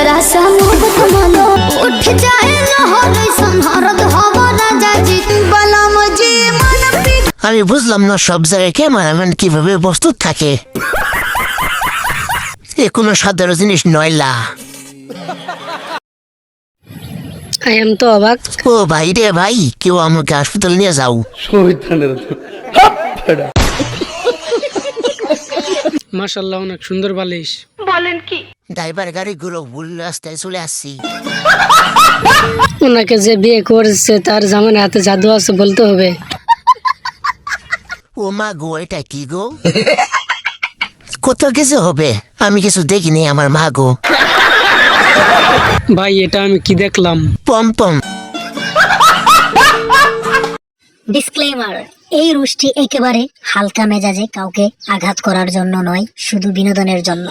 जरा सा मोहब्बत मानो उठ जाए लाहौर संहारत हवा राजा जी बलम जी मन पी। আমি বুঝলাম না সব জায়গায় ক্যামেরাম্যান কিভাবে প্রস্তুত থাকে। এ কোনো সাধারণ জিনিস নয়লা। আই এম তো অবাক। ও ভাই রে ভাই, কেউ আমাকে হাসপাতাল নিয়ে যাও। মাশাআল্লাহ অনেক সুন্দর বালিশ। ড্রাইভার গাড়িগুলো ভুল রাস্তায় চলে আসছি। ওনাকে যে বিয়ে করেছে তার জামানের হাতে জাদু আছে বলতে হবে। ও মা গো, এটা কি গো? কত কিছু হবে, আমি কিছু দেখিনি আমার মা গো। ভাই এটা আমি কি দেখলাম? পম পম। ডিসক্লেমার, এই রুশটি একেবারে হালকা মেজাজে কাউকে আঘাত করার জন্য নয়, শুধু বিনোদনের জন্য।